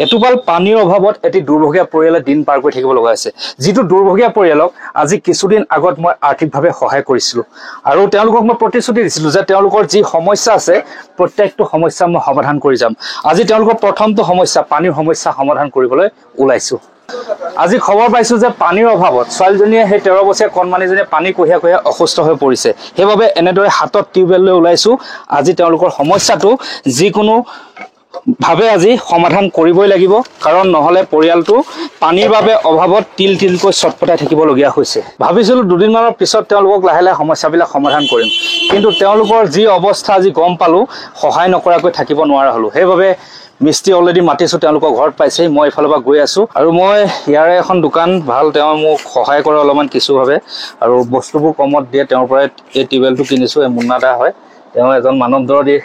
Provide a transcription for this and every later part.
এটোপাল পানীৰ অভাৱত এটি দুৰ্ভগীয়া পৰিয়ালে দিন পাৰ কৰি থাকিব লগা হৈছে। যিটো দুৰ্ভগীয়া পৰিয়ালক আজি কিছুদিন আগত মই আৰ্থিকভাৱে সহায় কৰিছিলোঁ আৰু তেওঁলোকক মই প্ৰতিশ্ৰুতি দিছিলোঁ যে তেওঁলোকৰ যি সমস্যা আছে প্ৰত্যেকটো সমস্যা মই সমাধান কৰি যাম। আজি তেওঁলোকৰ প্ৰথমটো সমস্যা পানীৰ সমস্যা সমাধান কৰিবলৈ ওলাইছোঁ। আজি খবৰ পাইছোঁ যে পানীৰ অভাৱত ছোৱালীজনীয়ে সেই 13 বছৰীয়া কণমানিজনীয়ে পানী কঢ়িয়াই কঢ়িয়াই অসুস্থ হৈ পৰিছে। সেইবাবে এনেদৰে হাতত টিউবৱেল লৈ ওলাইছোঁ। আজি তেওঁলোকৰ সমস্যাটো যিকোনো ভাৱে আজি সমাধান কৰিবই লাগিব, কাৰণ নহলে পৰিয়ালটো পানীৰ বাবে অভাৱত তিল তিলকৈ ছটপটাই থাকিবলগীয়া হৈছে। ভাবিছিলোঁ দুদিনমানৰ পিছত তেওঁলোকক লাহে লাহে সমস্যাবিলাক সমাধান কৰিম, কিন্তু তেওঁলোকৰ যি অৱস্থা আজি গম পালোঁ, সহায় নকৰাকৈ থাকিব নোৱাৰা হ'লোঁ। সেইবাবে মিস্ত্ৰী অলৰেডি মাতিছোঁ, তেওঁলোকৰ ঘৰত পাইছেহি। মই এইফালৰ পৰা গৈ আছোঁ আৰু মই ইয়াৰে এখন দোকান ভাল, তেওঁ মোক সহায় কৰে অলপমান কিছুভাৱে আৰু বস্তুবোৰ কমত দিয়ে। তেওঁৰ পৰাই এই টিউবৱেলটো কিনিছোঁ। এই মুন্না দা হয়, তেওঁ এজন মানৱদৰদী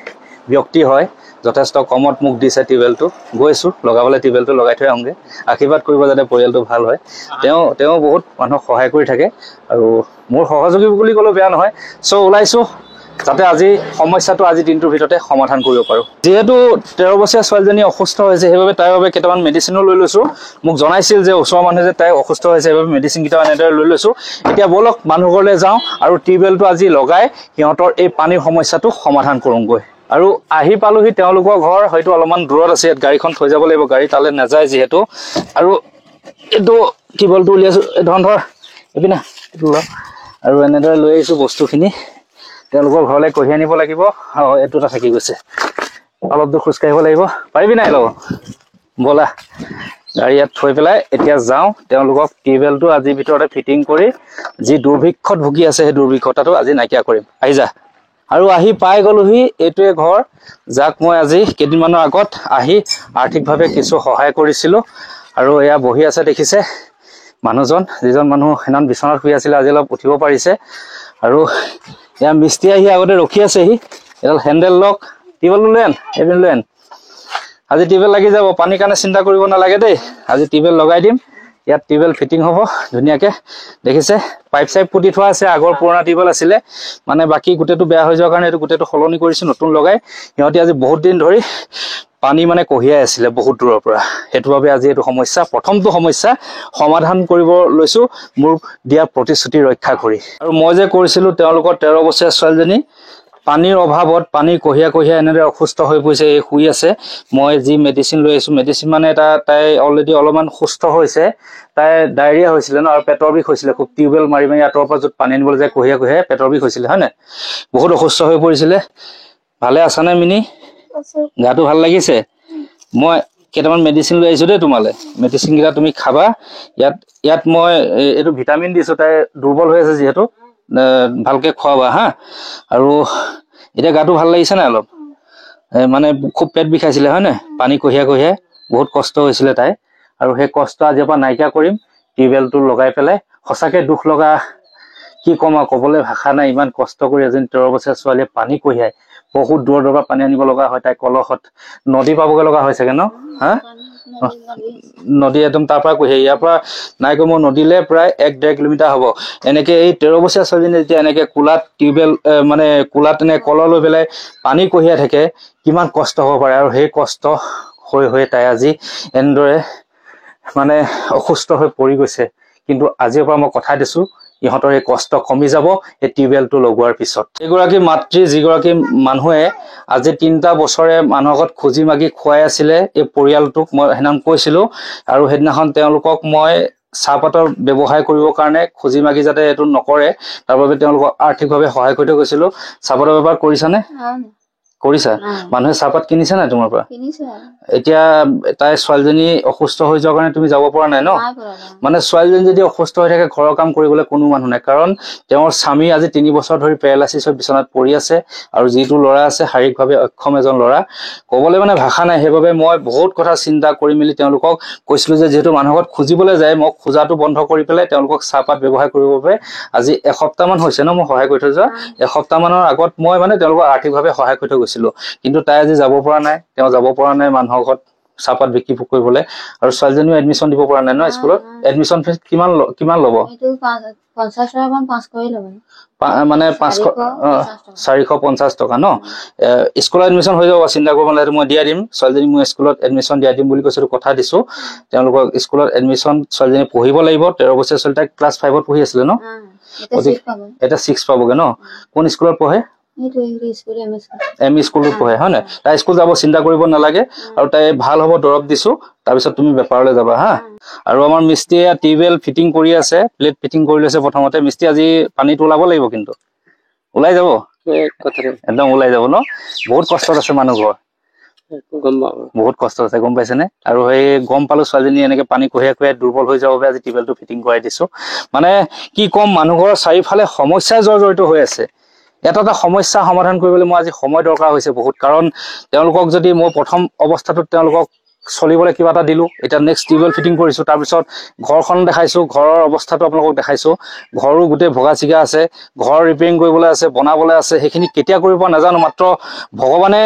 ব্যক্তি হয়, যথেষ্ট কমত মোক দিছে টিউবৱেলটো। গৈছোঁ লগাবলৈ, টিউবৱেলটো লগাই থৈ আহোঁগৈ। আশীৰ্বাদ কৰিব যাতে পৰিয়ালটো ভাল হয়। তেওঁ বহুত মানুহক সহায় কৰি থাকে আৰু মোৰ সহযোগী বুলি ক'লেও বেয়া নহয়। চ' ওলাইছোঁ যাতে আজি সমস্যাটো আজি দিনটোৰ ভিতৰতে সমাধান কৰিব পাৰোঁ। যিহেতু 13 বছৰীয়া ছোৱালীজনী অসুস্থ হৈছে, সেইবাবে তাইৰ বাবে কেইটামান মেডিচিনো লৈ লৈছোঁ। মোক জনাইছিল যে ওচৰৰ মানুহে যে তাই অসুস্থ হৈছে, সেইবাবে মেডিচিনকেইটাও এনেদৰে লৈ লৈছোঁ। এতিয়া ব'লক মানুহ ঘৰলৈ যাওঁ আৰু টিউবৱেলটো আজি লগাই সিহঁতৰ এই পানীৰ সমস্যাটো সমাধান কৰোঁগৈ। আৰু আহি পালোহি তেওঁলোকৰ ঘৰ, হয়তো অলপমান দূৰত আছে। ইয়াত গাড়ীখন থৈ যাব লাগিব, গাড়ী তালৈ নাযায় যিহেতু। আৰু এইটো টিউবৱেলটো উলিয়াইছোঁ, ধৰ এইপিনে এইটো লওঁ আৰু এনেদৰে লৈ আহিছোঁ বস্তুখিনি। তেওঁলোকৰ ঘৰলৈ কঢ়িয়াই আনিব লাগিব। এইটো এটা থাকি গৈছে, অলপ দূৰ খোজকাঢ়িব লাগিব। পাৰিবি নাই লগত? ব'লা গাড়ী ইয়াত থৈ পেলাই এতিয়া যাওঁ। তেওঁলোকক টিউবৱেলটো আজিৰ ভিতৰতে ফিটিং কৰি যি দুৰ্ভিক্ষত ভুগি আছে সেই দুৰ্ভিক্ষতাটো আজি নাইকিয়া কৰিম। আহি যা। আৰু আহি পাই গ'লোহি, এইটোৱে ঘৰ যাক মই আজি কেইদিনমানৰ আগত আহি আৰ্থিকভাৱে কিছু সহায় কৰিছিলোঁ। আৰু এয়া বহি আছে দেখিছে মানুহজন, যিজন মানুহ সেইদিনা বিচনাত শুই আছিলে, আজি অলপ উঠিব পাৰিছে। আৰু এয়া মিস্ত্ৰী আহি আগতে ৰখি আছেহি। এডাল হেণ্ডেল লক, টিউবৱেলটো লৈ আন, এদিন লৈ আন। আজি টিউবৱেল লাগি যাব, পানীৰ কাৰণে চিন্তা কৰিব নালাগে দেই। আজি টিউবৱেল লগাই দিম, ইয়াত টিউবৱেল ফিটিং হ'ব ধুনীয়াকৈ। দেখিছে পাইপ চাইপ পুতি থোৱা আছে, আগৰ পুৰণা টিউবৱেল আছিলে, মানে বাকী গোটেইটো বেয়া হৈ যোৱাৰ কাৰণে এইটো গোটেইটো সলনি কৰিছোঁ, নতুন লগাই। সিহঁতি আজি বহুত দিন ধৰি পানী মানে কঢ়িয়াই আছিলে বহুত দূৰৰ পৰা। সেইটোৰ বাবে আজি এইটো সমস্যা, প্ৰথমটো সমস্যা সমাধান কৰিব লৈছোঁ, মোৰ দিয়া প্ৰতিশ্ৰুতি ৰক্ষা কৰি। আৰু মই যে কৰিছিলোঁ তেওঁলোকৰ 13 বছৰীয়া ছোৱালীজনী পানীৰ অভাৱত পানী কঢ়িয়াই কঢ়িয়াই এনেদৰে অসুস্থ হৈ পৰিছে, এই শুই আছে। মই যি মেডিচিন লৈ আহিছোঁ, মেডিচিন মানে তাই অলৰেডি অলপমান সুস্থ হৈছে। তাই ডায়েৰিয়া হৈছিলে ন, আৰু পেটৰ বিষ হৈছিলে খুব। টিউবৱেল মাৰি মাৰি আঁতৰৰ পৰা য'ত পানী আনিবলৈ যায় কঢ়িয়াই কঢ়িয়াই পেটৰ বিষ হৈছিলে, হয় নাই? বহুত অসুস্থ হৈ পৰিছিলে। ভালে আছানে মিনি? গাটো ভাল লাগিছে? মই কেইটামান মেডিচিন লৈ আহিছোঁ দেই তোমালৈ। মেডিচিনকেইটা তুমি খাবা। ইয়াত মই এইটো ভিটামিন দিছোঁ, তাই দুৰ্বল হৈ আছে যিহেতু। ভালকৈ খোৱাবা হা। আৰু এতিয়া গাটো ভাল লাগিছে নাই অলপ? মানে খুব পেট বিষাইছিলে হয় নাই? পানী কঢ়িয়াই কঢ়িয়াই বহুত কষ্ট হৈছিলে তাই। আৰু সেই কষ্ট আজিৰ পৰা নাইকিয়া কৰিম টিউবৱেলটো লগাই পেলাই। সঁচাকৈ দুখ লগা, কি ক'ম আৰু, ক'বলৈ ভাষা নাই। ইমান কষ্ট কৰি এজনী 13 বছৰীয়া ছোৱালীয়ে পানী কঢ়িয়াই বহুত দূৰৰ দূৰৰ পৰা পানী আনিব লগা হয়। তাই কলহত নদী পাবগৈ লগা হয় চাগে ন? হা, নদী একদম তাৰ পৰা কঢ়িয়াই, ইয়াৰ পৰা নাই কমেও নদীলৈ প্ৰায় 1-1.5 কিলোমিটাৰ হ'ব। এনেকে এই 13 বছৰীয়া ছোৱালীজনী যেতিয়া এনেকে কোলাত টিউবৱেল মানে কোলাত এনে কলহ লৈ পেলাই পানী কঢ়িয়াই থাকে, কিমান কষ্ট হ'ব পাৰে। আৰু সেই কষ্ট হৈ হৈ তাই আজি এনেদৰে মানে অসুস্থ হৈ পৰি গৈছে। কিন্তু আজিৰ পৰা মই কথা দিছোঁ, ইহঁতৰ এই কষ্ট কমি যাব এই টিউবৱেলটো লগোৱাৰ পিছত। এইগৰাকী মাতৃ, যিগৰাকী মানুহে আজি 3টা বছৰে মানুহৰ আগত খুজি মাগি খুৱাই আছিলে এই পৰিয়ালটোক, মই সেইদিনাখন কৈছিলোঁ। আৰু সেইদিনাখন তেওঁলোকক মই চাহপাতৰ ব্যৱসায় কৰিবৰ কাৰণে খুজি মাগি যাতে এইটো নকৰে, তাৰ বাবে তেওঁলোকক আৰ্থিকভাৱে সহায় কৰি থৈ গৈছিলোঁ। চাহপাতৰ বেপাৰ কৰিছানে? কৰিছা? মানুহে চাহপাত কিনিছে নাই তোমাৰ পৰা? এতিয়া তাই ছোৱালীজনী অসুস্থ হৈ যোৱাৰ কাৰণে তুমি যাব পৰা নাই ন? মানে ছোৱালীজনী যদি অসুস্থ হৈ থাকে, ঘৰৰ কাম কৰিবলৈ কোনো মানুহ নাই। কাৰণ তেওঁৰ স্বামী আজি 3 বছৰ ধৰি পেৰালাইচিছ হৈ বিচনাত পৰি আছে। আৰু যিটো ল'ৰা আছে শাৰীৰিকভাৱে অক্ষম এজন ল'ৰা, ক'বলৈ মানে ভাষা নাই। সেইবাবে মই বহুত কথা চিন্তা কৰি মেলি তেওঁলোকক কৈছিলোঁ যে যিহেতু মানুহৰ ঘৰত খুজিবলৈ যায়, মই খোজাটো বন্ধ কৰি পেলাই তেওঁলোকক চাহপাত ব্যৱসায় কৰিবৰ বাবে আজি এসপ্তাহমান হৈছে ন মই সহায় কৰি থৈ যোৱা। এসপ্তাহমানৰ আগত মই মানে তেওঁলোকক আৰ্থিকভাৱে সহায় কৰি থৈ গৈছিলোঁ। কিন্তু তাই আজি যাব পৰা নাই, তেওঁ যাব পৰা নাই মানুহৰ ঘৰত। চাহপাত বিক্ৰী কৰিবলৈ আৰু ছোৱালীজনীও এডমিশ্যন দিব পৰা নাই ন স্কুলত এডমিশ্যন ফিজ কিমান ল'ব মানে 450 টকা ন স্কুলত এডমিশ্যন হৈ যাব চিন্তা কৰিব নালাগে মই দিয়া দিম ছোৱালীজনী মই স্কুলত এডমিশ্যন দিয়া দিম বুলি কৈছো কথা দিছো তেওঁলোকক স্কুলত এডমিশ্যন ছোৱালীজনী পঢ়িব লাগিব 13 বছৰ ছোৱালী তাই ক্লাছ 5 ত পঢ়ি আছিল ন এটা 6 পাবগে ন কোন স্কুলত পঢ়ে এমই স্কুলত পঢ়ে হয় না তাই স্কুল যাব চিন্তা কৰিব নালাগে আৰু তাই ভাল হ'ব দৰব দিছো তাৰপিছত তুমি বেপাৰলৈ যাবা হা আৰু আমাৰ মিস্ত্ৰীয়ে টিউবেল ফিটিং কৰি আছে প্লেট ফিটিং কৰি লৈছে প্ৰথমতে মিস্ত্ৰী আজি পানীটো ওলাব লাগিব কিন্তু ওলাই যাব একদম ওলাই যাব ন বহুত কষ্টত আছে মানুহ ঘৰ বহুত কষ্ট আছে গম পাইছে নে আৰু সেই গম পালো ছোৱালীজনী এনেকে পানী কঢ়িয়াই কঢ়িয়াই দুৰ্বল হৈ যাব আজি টিউবেলটো ফিটিং কৰাই দিছো মানে কি কম মানুহ ঘৰৰ চাৰিফালে সমস্যাই জৰ্জৰিত হৈ আছে এটা সমস্যা সমাধান কৰিবলৈ মই আজি সময় দৰকাৰ হৈছে বহুত কাৰণ তেওঁলোকক যদি মই প্ৰথম অৱস্থাটোত তেওঁলোকক চলিবলৈ কিবা এটা দিলো এটা নেক্সট টিউবেল ফিটিং কৰিছো তাৰ পিছত ঘৰখন দেখাইছো ঘৰৰ অৱস্থাটো আপোনালোকক দেখাইছো ঘৰো গোটেই ভগা চিগা আছে ঘৰ ৰিপেয়াৰিং কৰিবলৈ আছে বনাবলৈ আছে সেইখিনি কেতিয়া কৰিব নাজানো মাত্ৰ ভগৱানে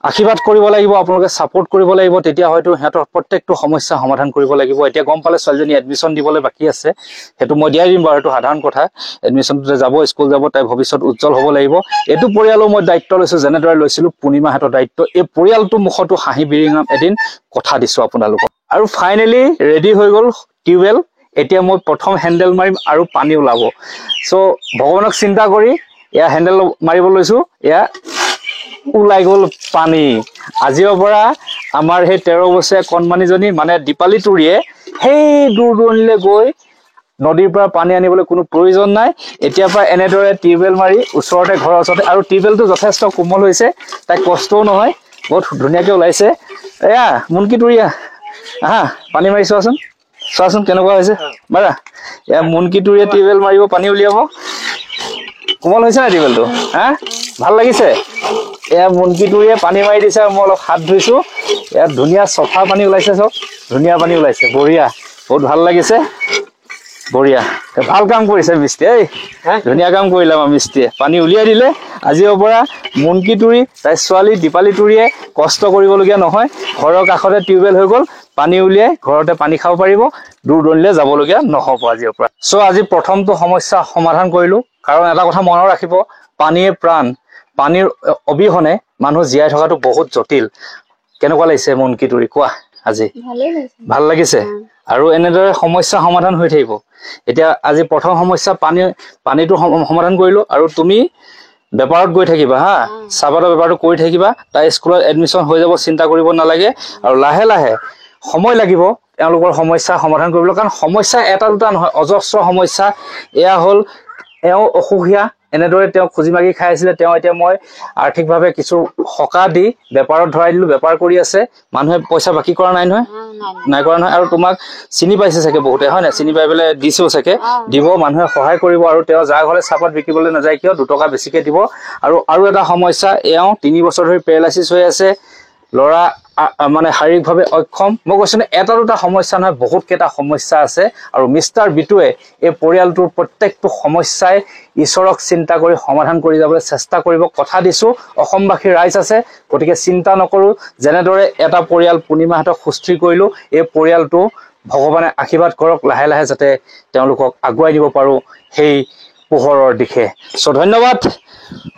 আশীৰ্বাদ কৰিব লাগিব আপোনালোকে সাপোৰ্ট কৰিব লাগিব তেতিয়া হয়তো হেতৰ প্ৰত্যেকটো সমস্যা সমাধান কৰিব লাগিব এতিয়া গম পালে ছোৱালীজনী এডমিশ্যন দিবলৈ বাকি আছে হেতু মই দিয়াই দিম বাৰু হেতু সাধাৰণ কথা এডমিশ্যনতে যাব স্কুল যাব তাই ভৱিষ্যত উজ্জ্বল হ'ব লাগিব এটো পৰিয়ালৰ মই দায়িত্ব লৈছো যেনেদৰে লৈছিলো পূৰ্ণিমা হেতৰ দায়িত্ব এই পৰিয়ালটো মুখটো হাঁহি বিৰিঙাম এদিন কথা দিছো আপোনালোকক আৰু ফাইনালি ৰেডি হৈ গল টিউবেল এতিয়া মই প্ৰথম হেন্ডেল মাৰিম আৰু পানী ওলাব সো ভগৱানক চিন্তা কৰি এয়া হেন্ডেল মাৰিব লৈছো এয়া ওলাই গল পানী আজিৰ পৰা আমাৰ হে 13 বছৰীয়া কণমানিজনী মানে দীপালি তুৰিয়ে হেই দূৰ দূৰণিলৈ গৈ নদীৰ পৰা পানী আনিবলৈ কোনো প্ৰয়োজন নাই এতিয়াৰ পৰা এনেদৰে টিউবেল মাৰি ওচৰতে ঘৰৰ ওচৰতে আৰু টিউবেলটো যথেষ্ট কোমল হৈছে তাই কষ্টও নহয় বহুত ধুনীয়াকৈ ওলাইছে এয়া মুনকি তুৰিয়া আহা পানী মাৰি চোৱাচোন কেনেকুৱা হৈছে মাৰা এয়া মুনকি তুৰিয়ে টিউবেল মাৰিব পানী উলিয়াব কোমল হৈছে না টিউবেলটো হা ভাল লাগিছে এয়া মুনকি তুৰিয়ে পানী মাৰি দিছে মই অলপ হাত ধুইছো এয়া ধুনীয়া সফা পানী ওলাইছে সব ধুনীয়া পানী ওলাইছে বঢ়িয়া বহুত ভাল লাগিছে বঢ়িয়া ভাল কাম কৰিছে মিস্ত্ৰী এই ধুনীয়া কাম কৰিলা মিস্ত্ৰীয়ে পানী উলিয়াই দিলে আজিৰ পৰা মুনকি তুৰি তাই ছোৱালী দীপালি তুৰিয়ে কষ্ট কৰিবলগীয়া নহয় ঘৰৰ কাষতে টিউবেল হৈ গল পানী উলিয়াই ঘৰতে পানী খাব পাৰিব দূৰ দূৰণিলৈ যাবলগীয়া নহব আজিৰ পৰা সো আজি প্ৰথমটো সমস্যা সমাধান কৰিলো কাৰণ এটা কথা মনত ৰাখিব পানীয়ে প্ৰাণ পানীৰ অবিহনে মানুহ জীয়াই থকাটো বহুত জটিল কেনেকুৱা লাগিছে মুনকি তুৰি কোৱা আজি ভাল লাগিছে আৰু এনেদৰে সমস্যা সমাধান হৈ থাকিব এতিয়া আজি প্ৰথম সমস্যা পানীটো সমাধান কৰিলো আৰু তুমি বেপাৰত গৈ থাকিবা হা চাহপাতৰ বেপাৰটো কৰি থাকিবা তাই স্কুলত এডমিশ্যন হৈ যাব চিন্তা কৰিব নালাগে আৰু লাহে লাহে সময় লাগিব তেওঁলোকৰ সমস্যা সমাধান কৰিবলৈ কাৰণ সমস্যা এটা দুটা নহয় অজস্ৰ সমস্যা এয়া হ'ল এও অসুখীয়া এনেদৰে তেওঁ খুজি মাগি খাই আছিলে তেওঁ এতিয়া মই আৰ্থিকভাৱে কিছু হকা দি বেপাৰত ধৰাই দিলো বেপাৰ কৰি আছে মানুহে পইচা বাকি কৰা নাই নহয় নাই কৰা নহয় আৰু তোমাক চিনি পাইছে চাগে বহুতে হয় না চিনি পাই পেলে দিছো চাগে দিব মানুহে সহায় কৰিব আৰু তেওঁ যাৰ ঘৰে চাহপাত বিকিবলৈ নাযায় কিয় 2 টকা বেছিকে দিব আৰু এটা সমস্যা এও 3 বছৰ ধৰি পেৰালাইছিছ হৈ আছে লৰা মানে শাৰীৰিকভাৱে অক্ষম মই কৈছো এটা দুটা সমস্যা নহয় বহুত কেইটা সমস্যা আছে আৰু মিস্টাৰ বিটুৱে এই পৰিয়ালটোৰ প্ৰত্যেকটো সমস্যাই ঈশ্বৰক চিন্তা কৰি সমাধান কৰি যাবলৈ চেষ্টা কৰিব কথা দিছো অসমবাসী ৰাইজ আছে গতিকে চিন্তা নকৰো যেনেদৰে এটা পৰিয়াল পূৰ্ণিমাহতক সুস্থিৰ কৰিলো এই পৰিয়ালটো ভগৱানে আশীৰ্বাদ কৰক লাহে লাহে যাতে তেওঁলোকক আগুৱাই দিব পাৰো সেই পোহৰৰ দিশে সো ধন্যবাদ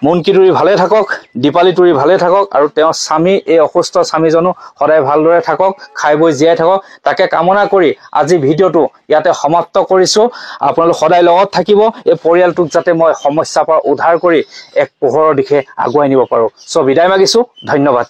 মুনকি তুৰি ভালে থাকক দীপালি তুৰি ভালে থাকক আৰু তেওঁ স্বামী এই অসুস্থ স্বামীজনো সদায় ভালদৰে থাকক খাই বৈ জীয়াই থাকক তাকে কামনা কৰি আজি ভিডিঅটো ইয়াতে সমাপ্ত কৰিছো আপোনালোক সদায় লগত থাকিব এই পৰিয়ালটোক যাতে মই সমস্যাৰ পৰা উদ্ধাৰ কৰি এক পোহৰৰ দিশে আগুৱাই নিব পাৰো সো বিদায় মাগিছো ধন্যবাদ